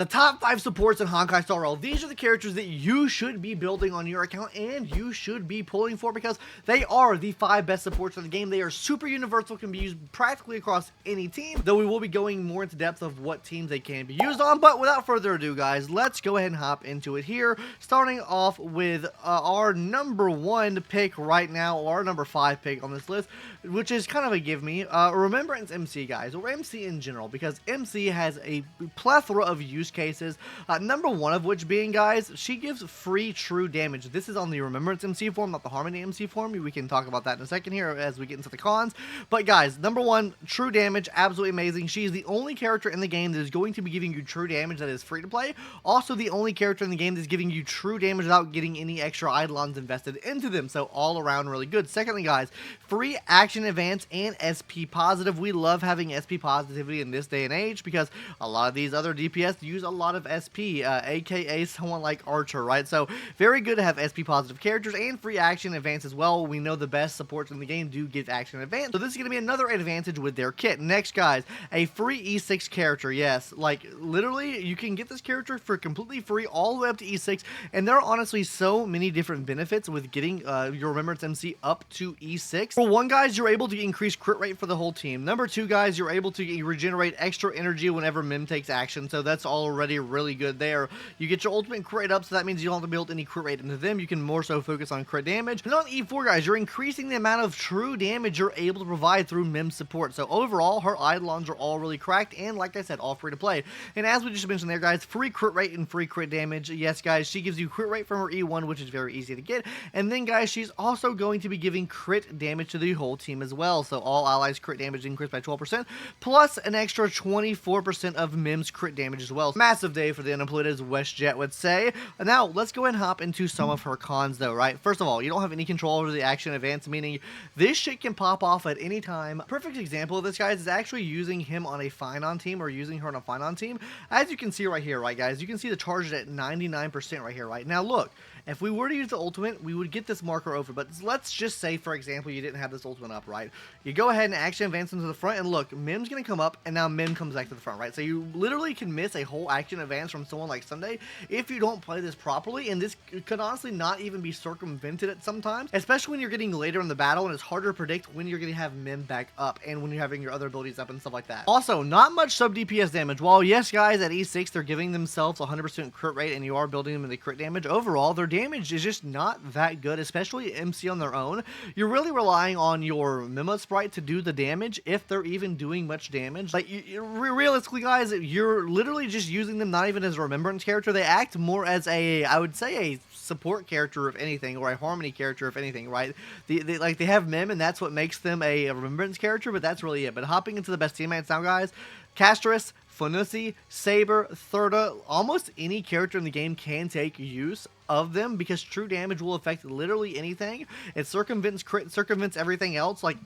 The top 5 supports in Honkai Star Rail. These are the characters that you should be building on your account and you should be pulling for because they are the 5 best supports in the game. They are super universal, can be used practically across any team, though we will be going more into depth of what teams they can be used on. But without further ado, guys, let's go ahead and hop into it here. Starting off with our number 1 pick right now, or our number 5 pick on this list, which is kind of a give me. Remembrance MC, guys, or MC in general, because MC has a plethora of use cases, number 1 of which being, guys, she gives free true damage. This is on the Remembrance MC form, not the Harmony MC form. We can talk about that in a second here as we get into the cons. But guys, number 1, true damage, absolutely amazing. She is the only character in the game that is going to be giving you true damage that is free to play. Also the only character in the game that is giving you true damage without getting any extra eidolons invested into them. So all around really good. Secondly, guys, free action advance and SP positive. We love having SP positivity in this day and age because a lot of these other DPS use a lot of SP, aka someone like Archer, right? So very good to have SP positive characters and free action advance as well. We know the best supports in the game do give action advance, so this is going to be another advantage with their kit. Next, guys, a free E6 character. Yes, like literally you can get this character for completely free all the way up to E6, and there are honestly so many different benefits with getting your Remembrance MC up to E6. For 1, guys, you're able to increase crit rate for the whole team. Number 2, guys, you're able to regenerate extra energy whenever Mem takes action, so that's already really good there. You get your ultimate crit rate up, so that means you don't have to build any crit rate into them. You can more so focus on crit damage. And on E4, guys, you're increasing the amount of true damage you're able to provide through Mem support. So overall, her eidolons are all really cracked, and like I said, all free to play. And as we just mentioned there, guys, free crit rate and free crit damage. Yes, guys, she gives you crit rate from her E1, which is very easy to get. And then, guys, she's also going to be giving crit damage to the whole team as well. So all allies crit damage increased by 12%, plus an extra 24% of Mem's crit damage as well. Massive day for the unemployed, as WestJet would say. Now, let's go ahead and hop into some of her cons, though, right? First of all, you don't have any control over the action advance, meaning this shit can pop off at any time. Perfect example of this, guys, is actually using him on a Finon team or using her on a Finon team. As you can see right here, right, guys, you can see the charge at 99% right here, right? Now, look, if we were to use the ultimate, we would get this marker over, but let's just say, for example, you didn't have this ultimate up, right? You go ahead and action advance into the front, and look, Mem's going to come up, and now Mem comes back to the front, right? So you literally can miss a whole action advance from someone like Sunday if you don't play this properly, and this could honestly not even be circumvented at sometimes, especially when you're getting later in the battle, and it's harder to predict when you're going to have Mem back up, and when you're having your other abilities up and stuff like that. Also, not much sub DPS damage. While, yes, guys, at E6, they're giving themselves 100% crit rate, and you are building them in the crit damage, overall, their damage is just not that good, especially MC on their own. You're really relying on your Mema sprite to do the damage, if they're even doing much damage. Like, realistically, guys, you're literally just using them not even as a Remembrance character. They act more as a, I would say, a support character, if anything, or a Harmony character, if anything, right? They have Mem, and that's what makes them a Remembrance character, but that's really it. But hopping into the best teammates now, guys, Castris, Funussi, Saber, Thurda, almost any character in the game can take use of them because true damage will affect literally anything. It circumvents crit, circumvents everything else. Like,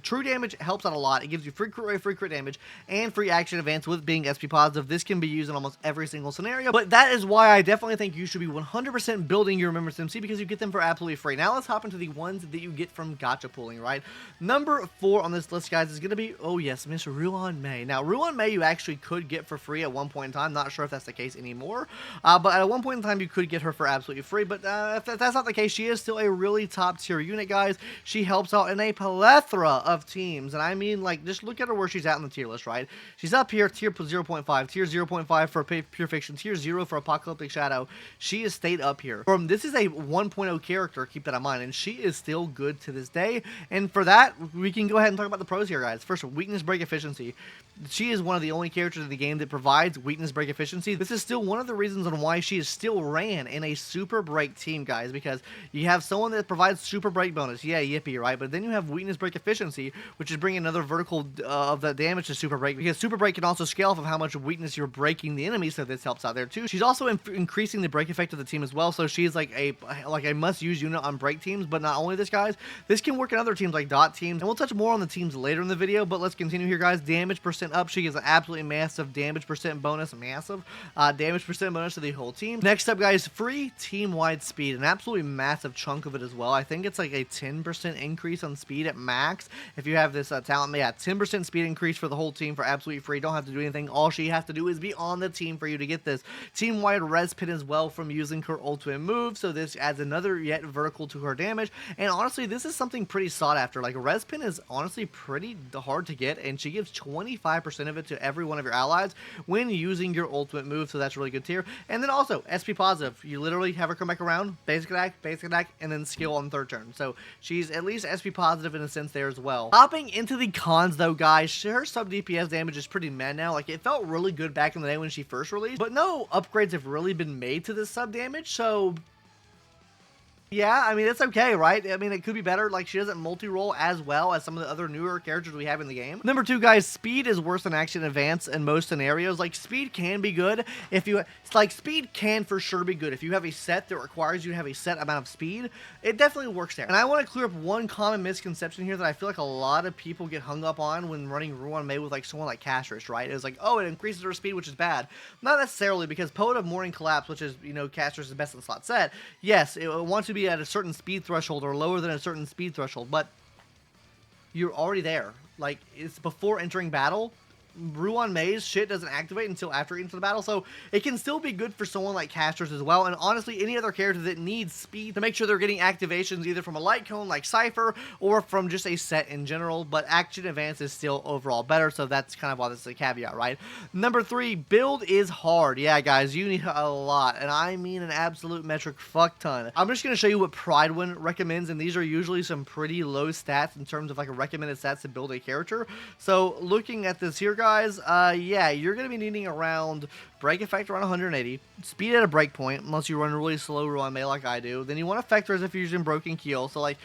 true damage helps out a lot. It gives you free crit rate, free crit damage, and free action advance with being SP positive. This can be used in almost every single scenario, but that is why I definitely think you should be 100% building your Remembrance MC because you get them for absolutely free. Now let's hop into the ones that you get from gacha pulling, right? Number 4 on this list, guys, is going to be, oh yes, Miss Ruan Mei. Now, Ruan Mei you actually could get for free at one point in time. Not sure if that's the case anymore, but at one point in time you could get her for absolutely free, but if that's not the case, she is still a really top tier unit, guys. She helps out in a plethora of teams, and I mean, like, just look at her where she's at in the tier list, right? She's up here, tier 0.5, tier 0.5 for Pure Fiction, tier 0 for Apocalyptic Shadow. She has stayed up here. This is a 1.0 character, keep that in mind, and she is still good to this day, and for that, we can go ahead and talk about the pros here, guys. First, weakness break efficiency. She is one of the only characters in the game that provides weakness break efficiency. This is still one of the reasons on why she is still ran in a super break team, guys, because you have someone that provides super break bonus. Yeah, yippee, right? But then you have weakness break efficiency, which is bringing another vertical of the damage to super break, because super break can also scale off of how much weakness you're breaking the enemy, so this helps out there too. She's also increasing the break effect of the team as well, so she's like a must-use unit on break teams. But not only this, guys, this can work in other teams like dot teams, and we'll touch more on the teams later in the video, but let's continue here, guys. Damage percent up. She gives an absolutely massive damage percent bonus, damage percent bonus to the whole team. Next up, guys, free team-wide speed, an absolutely massive chunk of it as well. I think it's like a 10% increase on speed at max, if you have this talent. Yeah, 10% speed increase for the whole team for absolutely free. Don't have to do anything. All she has to do is be on the team for you to get this. Team-wide res pin as well from using her ultimate move, so this adds another yet vertical to her damage. And honestly, this is something pretty sought after. Like, res pin is honestly pretty hard to get, and she gives 25% of it to every one of your allies when using your ultimate move, so that's really good tier. And then also SP positive. You literally have her come back around, basic attack, and then skill on third turn. So she's at least SP positive in a sense there as well. Hopping into the cons though, guys, her sub DPS damage is pretty mad now. Like, it felt really good back in the day when she first released, but no upgrades have really been made to this sub damage, so yeah, I mean, it's okay, right? I mean, it could be better. Like, she doesn't multi-roll as well as some of the other newer characters we have in the game. Number 2, guys, speed is worse than action advance in most scenarios. Like, speed can be good if you... Like, speed can for sure be good. If you have a set that requires you to have a set amount of speed, it definitely works there. And I want to clear up one common misconception here that I feel like a lot of people get hung up on when running Ruan Mei with, like, someone like Castress, right? It's like, oh, it increases her speed, which is bad. Not necessarily, because Poet of Morning Collapse, which is, you know, Castress' best in slot set, yes, it wants to be at a certain speed threshold or lower than a certain speed threshold, but you're already there. Like, it's before entering battle. Ruan Mei's shit doesn't activate until after into the battle, so it can still be good for someone like Castress as well, and honestly any other character that needs speed to make sure they're getting activations either from a light cone like Cypher or from just a set in general. But action advance is still overall better, so that's kind of why this is a caveat, right? Number 3, build is hard. Yeah, guys, you need a lot, and I mean an absolute metric fuck ton. I'm just going to show you what Pridewind recommends, and these are usually some pretty low stats in terms of like a recommended stats to build a character. So looking at this here, guys, yeah, you're going to be needing around break effect around 180, speed at a break point, unless you run really slow Ruan Mei like I do. Then you want effectors if you're using broken keel. So like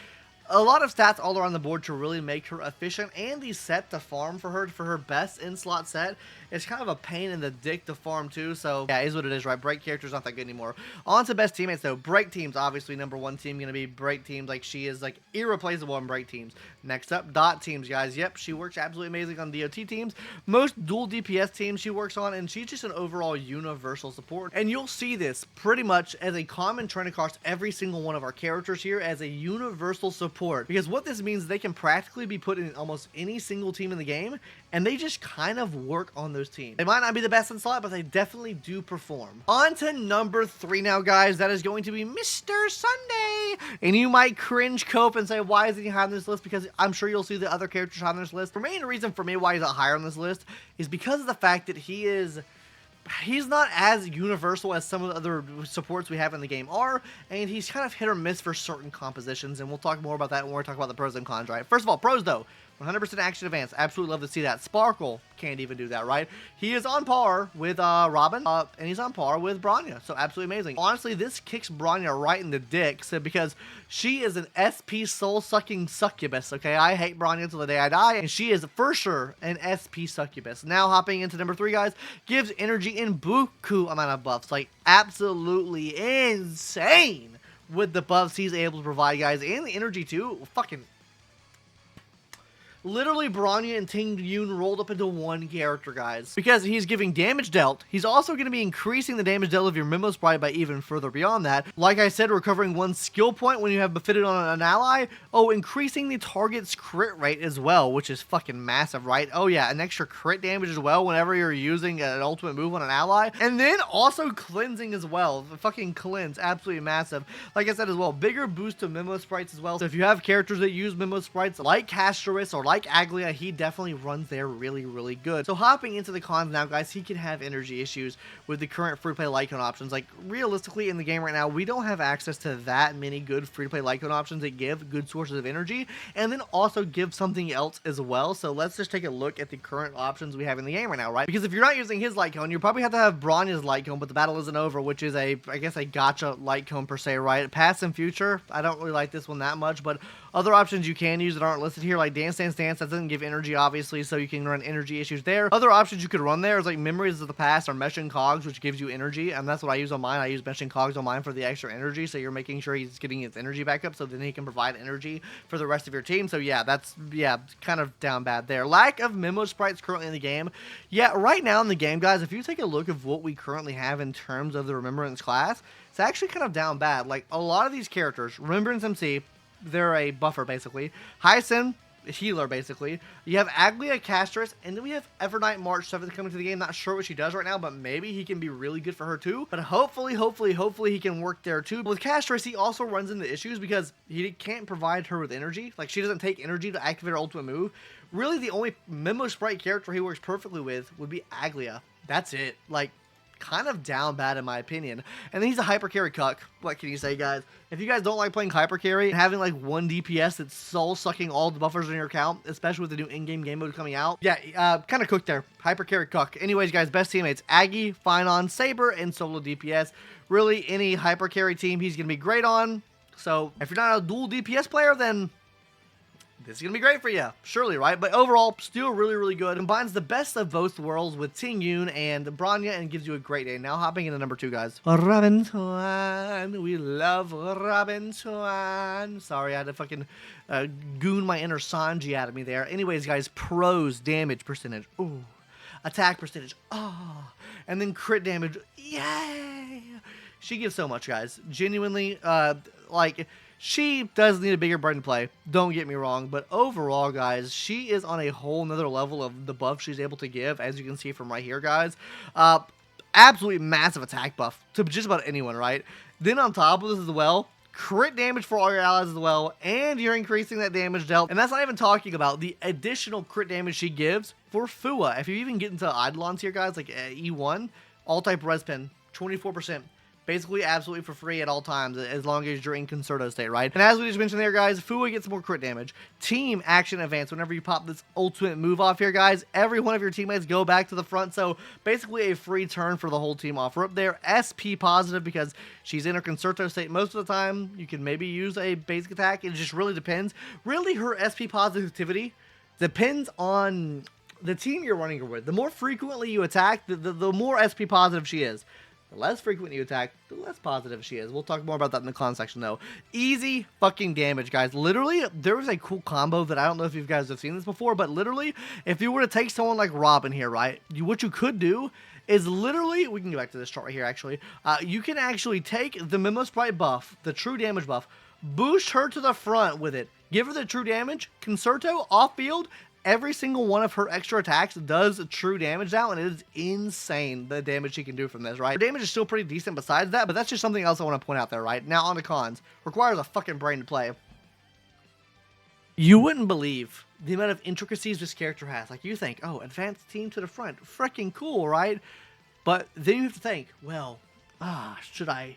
a lot of stats all around the board to really make her efficient, and the set to farm for her best in slot set. It's kind of a pain in the dick to farm too, so yeah, it is what it is, right? Break character's not that good anymore. On to best teammates though. Break teams, obviously number 1 team gonna be break teams. Like, she is like irreplaceable in break teams. Next up, dot teams, guys. Yep, she works absolutely amazing on DOT teams. Most dual DPS teams she works on, and she's just an overall universal support. And you'll see this pretty much as a common trend across every single one of our characters here as a universal support. Because what this means is they can practically be put in almost any single team in the game, and they just kind of work on those teams. They might not be the best in slot, but they definitely do perform. On to number 3 now, guys. That is going to be Mr. Sunday. And you might cringe cope and say, why isn't he high on this list? Because I'm sure you'll see the other characters high on this list. The main reason for me why he's not higher on this list is because of the fact that he's not as universal as some of the other supports we have in the game are, and he's kind of hit or miss for certain compositions, and we'll talk more about that when we talk about the pros and cons, right? First of all, pros though. 100% action advance. Absolutely love to see that. Sparkle can't even do that, right? He is on par with Robin, and he's on par with Bronya, so absolutely amazing. Honestly, this kicks Bronya right in the dick, so because she is an SP soul-sucking succubus, okay? I hate Bronya until the day I die, and she is for sure an SP succubus. Now, hopping into number 3, guys, gives energy in buku amount of buffs. Like, absolutely insane with the buffs he's able to provide, guys, and the energy, too. Fucking... Literally, Bronya and Ting Yun rolled up into one character, guys. Because he's giving damage dealt, he's also going to be increasing the damage dealt of your Memo Sprite by even further beyond that. Like I said, recovering 1 skill point when you have befitted on an ally. Oh, increasing the target's crit rate as well, which is fucking massive, right? Oh yeah, an extra crit damage as well whenever you're using an ultimate move on an ally. And then also cleansing as well. The fucking cleanse, absolutely massive. Like I said as well, bigger boost to Memo Sprites as well. So if you have characters that use Memo Sprites like Castress or like Aglia, he definitely runs there really, really good. So hopping into the cons now, guys, he can have energy issues with the current free-to-play Lycone options. Like, realistically, in the game right now, we don't have access to that many good free-to-play Lycone options that give good sources of energy, and then also give something else as well. So let's just take a look at the current options we have in the game right now, right? Because if you're not using his Lycone, you probably have to have Bronya's Lycone, but the battle isn't over, which is I guess a gotcha Lycone per se, right? Past and future, I don't really like this one that much, but other options you can use that aren't listed here, like Dance Dance Dance, that doesn't give energy, obviously, so you can run energy issues there. Other options you could run there is like Memories of the Past or Meshing Cogs, which gives you energy, and that's what I use on mine. I use Meshing Cogs on mine for the extra energy, so you're making sure he's getting his energy back up, so then he can provide energy for the rest of your team. So yeah, that's, yeah, kind of down bad there. Lack of Memo Sprites currently in the game. Yeah, right now in the game, guys, if you take a look at what we currently have in terms of the Remembrance class, it's actually kind of down bad. Like, a lot of these characters, Remembrance MC, they're a buffer, basically. Hyacin, healer, basically. You have Aglia Castris, and then we have Evernight March 7th coming to the game. Not sure what she does right now, but maybe he can be really good for her too. But hopefully he can work there too. With Castris, he also runs into issues because he can't provide her with energy. Like, she doesn't take energy to activate her ultimate move. Really, the only Memo Sprite character he works perfectly with would be Aglia. That's it. Like, kind of down bad in my opinion. And then he's a hyper carry cuck. What can you say, guys? If you guys don't like playing hyper carry and having like 1 DPS that's soul sucking all the buffers in your account, especially with the new in-game game mode coming out, yeah, kind of cooked there. Hyper carry cuck. Anyways, guys, best teammates: Aggie, Finon, Saber, and solo DPS. Really, any hyper carry team he's gonna be great on. So if you're not a dual DPS player, then this is going to be great for you, surely, right? But overall, still really, really good. Combines the best of both worlds with Ting Yun and Bronya and gives you a great day. Now hopping into number 2, guys. Robin Tuan. We love Robin Tuan. Sorry, I had to fucking goon my inner Sanji out of me there. Anyways, guys, pros, damage percentage. Ooh. Attack percentage. Oh. And then crit damage. Yay! She gives so much, guys. Genuinely, like... She does need a bigger brain to play, don't get me wrong, but overall, guys, she is on a whole nother level of the buff she's able to give, as you can see from right here, guys. Absolutely massive attack buff to just about anyone, right? Then on top of this as well, crit damage for all your allies as well, and you're increasing that damage dealt. And that's not even talking about the additional crit damage she gives for Fua. If you even get into Eidolons here, guys, like E1, all-type res pin, 24%. Basically, absolutely for free at all times, as long as you're in Concerto state, right? And as we just mentioned there, guys, Fua gets more crit damage. Team action advance. Whenever you pop this ultimate move off here, guys, every one of your teammates go back to the front. So basically a free turn for the whole team off. We're up there SP positive because she's in her Concerto state most of the time. You can maybe use a basic attack. It just really depends. Really, her SP positivity depends on the team you're running her with. The more frequently you attack, the more SP positive she is. The less frequent you attack, the less positive she is. We'll talk more about that in the con section, though. Easy fucking damage, guys. Literally, there was a cool combo that I don't know if you guys have seen this before, but literally, if you were to take someone like Robin here, right, what you could do is literally, we can go back to this chart right here, actually. You can actually take the Memo Sprite buff, the true damage buff, boost her to the front with it, give her the true damage, Concerto, off-field. Every single one of her extra attacks does true damage now, and it is insane the damage she can do from this, right? Her damage is still pretty decent besides that, but that's just something else I want to point out there, right? Now on to cons. Requires a fucking brain to play. You wouldn't believe the amount of intricacies this character has. Like, you think, oh, advanced team to the front. Freaking cool, right? But then you have to think, well, should I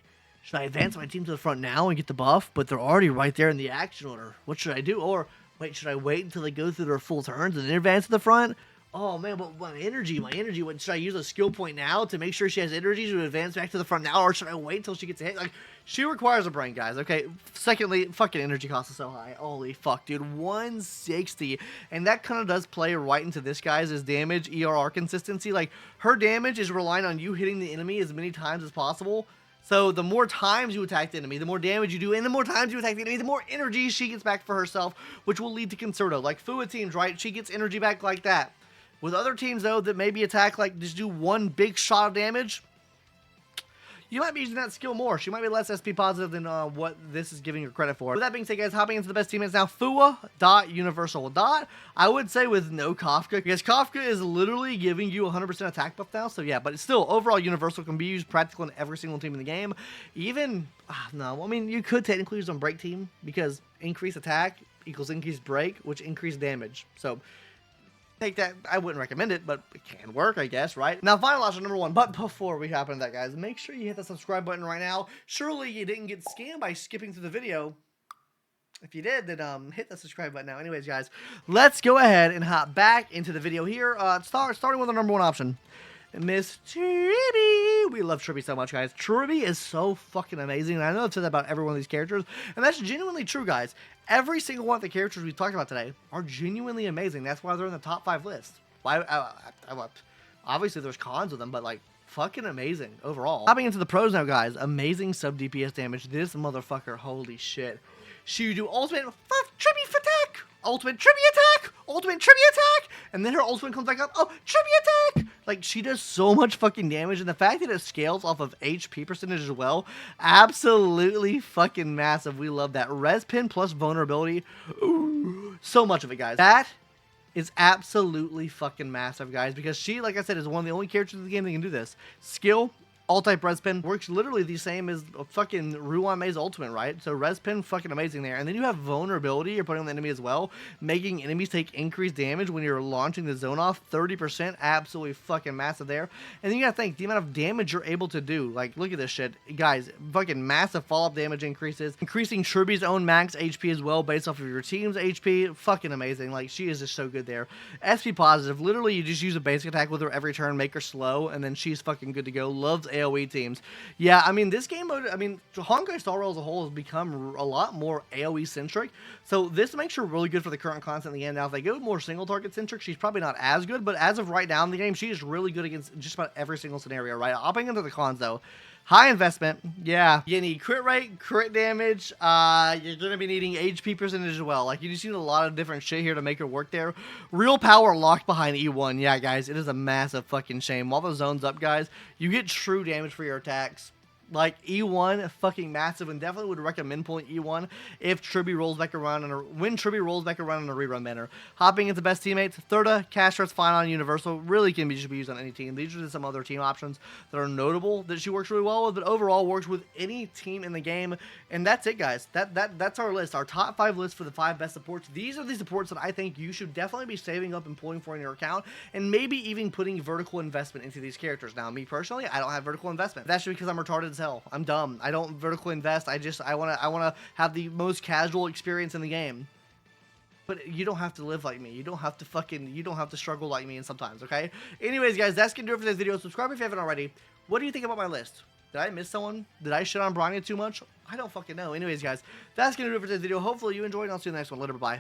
advance my team to the front now and get the buff? But they're already right there in the action order. What should I do? Or wait, should I wait until they go through their full turns and then advance to the front? Oh man, but my energy, what, should I use a skill point now to make sure she has energy to advance back to the front now, or should I wait until she gets a hit? Like, she requires a brain, guys, okay? Secondly, fucking energy cost is so high. Holy fuck, dude, 160. And that kind of does play right into this guy's damage, ERR consistency. Like, her damage is relying on you hitting the enemy as many times as possible. So the more times you attack the enemy, the more damage you do, and the more times you attack the enemy, the more energy she gets back for herself, which will lead to Concerto. Like Fua teams, right? She gets energy back like that. With other teams, though, that maybe attack, like, just do one big shot of damage, you might be using that skill more. She might be less SP positive than what this is giving her credit for. With that being said, guys, hopping into the best teammates now, Fua, Dot, Universal. Dot, I would say with no Kafka, because Kafka is literally giving you 100% attack buff now, so yeah, but it's still, overall, Universal can be used practically in every single team in the game. Even, no, I mean, you could technically use on Break Team, because increased attack equals increased break, which increased damage, so take that. I wouldn't recommend it, but it can work, I guess, right? Now, final option number 1. But before we hop into that, guys, make sure you hit the subscribe button right now. Surely you didn't get scammed by skipping through the video. If you did, then hit the subscribe button now. Anyways, guys, let's go ahead and hop back into the video here. Starting with the number 1 option, Miss Tribbie. We love Tribbie so much, guys. Tribbie is so fucking amazing. And I know I've said that about every one of these characters, and that's genuinely true, guys. Every single one of the characters we talked about today are genuinely amazing. That's why they're in the top 5 list. Why? Obviously, there's cons with them, but like, fucking amazing overall. Hopping into the pros now, guys. Amazing sub DPS damage. This motherfucker, holy shit. She do ultimate Tribbie attack, ultimate Tribbie attack, ultimate Tribbie attack, and then her ultimate comes back up. Oh, Tribbie attack! Like, she does so much fucking damage, and the fact that it scales off of HP percentage as well, absolutely fucking massive. We love that. Res pin plus vulnerability. Ooh, So much of it, guys. That is absolutely fucking massive, guys, because she, like I said, is one of the only characters in the game that can do this. Skill, all-type res pin, works literally the same as fucking Ruan Mei's ultimate, right? So res pin, fucking amazing there. And then you have vulnerability you're putting on the enemy as well, making enemies take increased damage when you're launching the zone off, 30%, absolutely fucking massive there. And then you gotta think, the amount of damage you're able to do, like, look at this shit. Guys, fucking massive follow-up damage increases, increasing Tribbie's own max HP as well based off of your team's HP, fucking amazing. Like, she is just so good there. SP positive, literally you just use a basic attack with her every turn, make her slow, and then she's fucking good to go. Loves AoE teams. Yeah, I mean, this game mode, I mean, Honkai Star Rail as a whole has become a lot more AoE centric, so this makes her really good for the current content in the end. Now, if they go more single target centric, she's probably not as good, but as of right now in the game, she is really good against just about every single scenario, right? Hopping into the cons, though. High investment, yeah. You need crit rate, crit damage, you're going to be needing HP percentage as well. Like, you just need a lot of different shit here to make her work there. Real power locked behind E1, yeah, guys, it is a massive fucking shame. While the zone's up, guys, you get true damage for your attacks. Like, E1, fucking massive, and definitely would recommend pulling E1 if Tribbie rolls back around, when Tribbie rolls back around in a rerun manner. Hopping into best teammates, Thirda, Castra's fine on Universal, really can be just be used on any team. These are just some other team options that are notable that she works really well with, but overall works with any team in the game. And that's it, guys. That's our list, our top 5 list for the 5 best supports. These are the supports that I think you should definitely be saving up and pulling for in your account, and maybe even putting vertical investment into these characters. Now, me personally, I don't have vertical investment. That's just because I'm retarded as hell. I'm dumb. I don't vertical invest. I wanna have the most casual experience in the game. But you don't have to live like me. You don't have to struggle like me and sometimes, okay? Anyways, guys, that's gonna do it for this video. Subscribe if you haven't already. What do you think about my list? Did I miss someone? Did I shit on Bronny too much? I don't fucking know. Anyways, guys, that's gonna do it for this video. Hopefully you enjoyed, and I'll see you in the next one. Later, bye.